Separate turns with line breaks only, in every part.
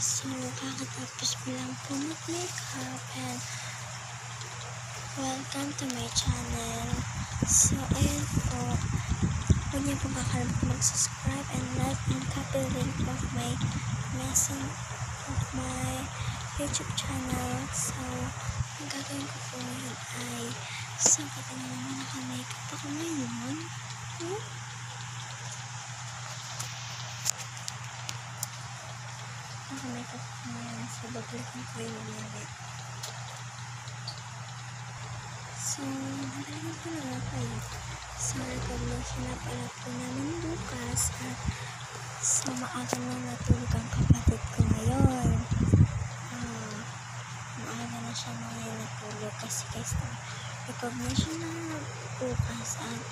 So, kakatapos ko lang po mag-makeup and welcome to my channel. So, ayun po. Huwag niyo po kakalimutan mag-subscribe and like and copy the link of my YouTube channel. So, ang gagawin ko po ngayon ay sabi naman naka-makeup ako ngayon. Naka-makeup ako ngayon. So, babalikan ko yung ulit. So, nabalikan ko na nga kayo. So, recognition na pala po namin bukas at so, maaga na natulog ang kapatid ko ngayon. Maaga na siya ngayon natulog kasi guys, recognition na bukas at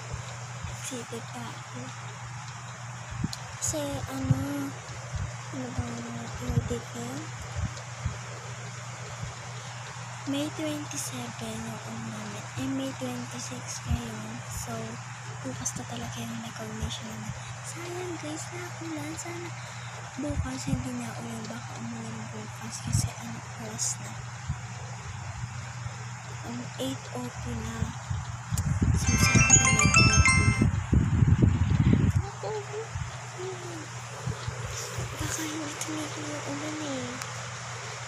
excited pa ako. Kasi, ano bang date ngayon? May 27 yung namin. May 26 ngayon. So, bukas na talaga yung recognition namin. Sayang guys, nakulan. Sana bukas hindi na ulan. Baka umulan bukas kasi oras na. 8:02 na. So, sana may ulan. Baka hindi tumigil yung ulan eh.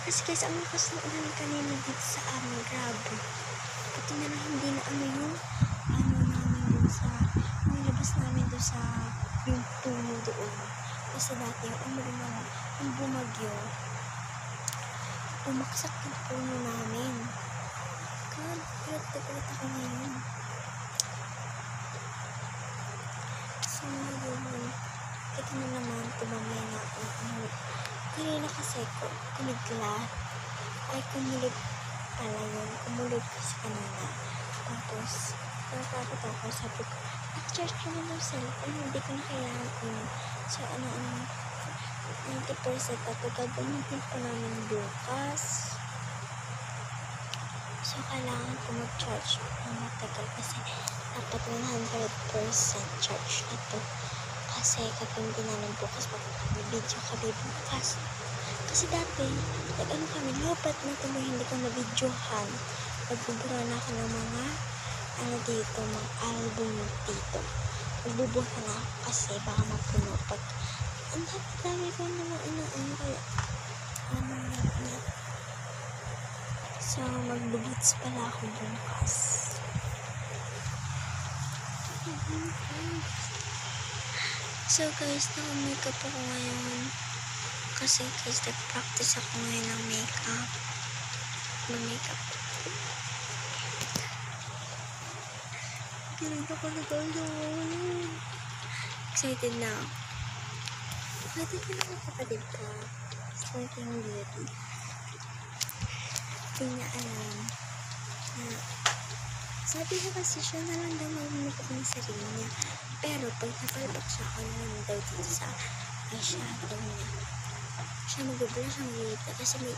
Kasi guys, ang lakas ng ulan kanina dito sa amin, grabe. Pati na lang hindi na yung namin dun sa, nilabas namin dun sa yung puno doon. Kasi dati yung umulan na, yung bumagyo, pumaksak yung puno namin. God, pilat ako ngayon. So, yun, kita na naman, tumamay na ako. Kanina kasi kumidlat. Ay, kumulog pala yun. Kumulog kasi kanina. Tapos, natatakot ako. Sabi ko, at-charge ko na yung cellphone. Hindi ko na kailangan. So, 90% ako gagamitin pa namin bukas. So, kailangan ko mag-charge ng matagal kasi dapat 100% charge na to. Kasi gagamitin namin bukas mag-video kami bukas. Kasi dati, kami, lobat na tuloy hindi ko na-videohan. Nagbubura na ako ng mga, dito, mga album dito. Nagbubuha na ako kasi baka mapuno pag, ang dami ko naman kaya, na. So, magbubits pala ako bukas. So guys, naka-makeup ako ngayon. Kasi guys, nag-practice ako ngayon ng makeup. Mag-makeup. Kilig ako na gawin. Excited na ako. Excited na ako kapatid ka. Starting beauty. Hindi niya alam na sabi ko kasi siya na lang daw mag-makeup ng sarili niya. Pero pag napalpak siya, ako naman daw dito sa eyeshadow niya. Siya magbubula, siya mag-makeup kasi may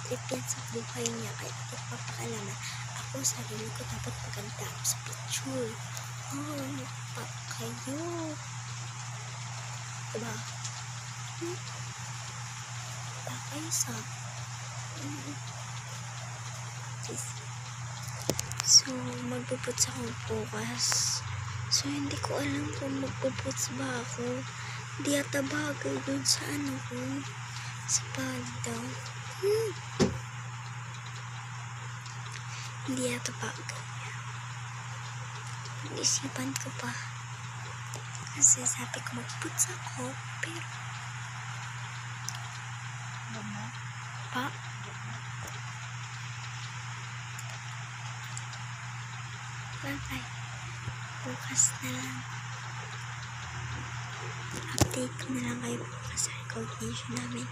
trip yan sa buhay niya. Kaya ipapakalaman ako, sarili ko dapat maganda ako sa picture. Pa kayo. Diba? Pa kayo sa So, magpuputs ako bukas. So, hindi ko alam kung magpuputs ba ako. Di ata bagay dun sa ko. Sa pagdaw. Hindi ata bagay. Isipan ko pa. Kasi sabi ko magputs ako. Pero, pa? Bye-bye. Bukas na lang. Update ko na lang kayo bukas sa recognition namin.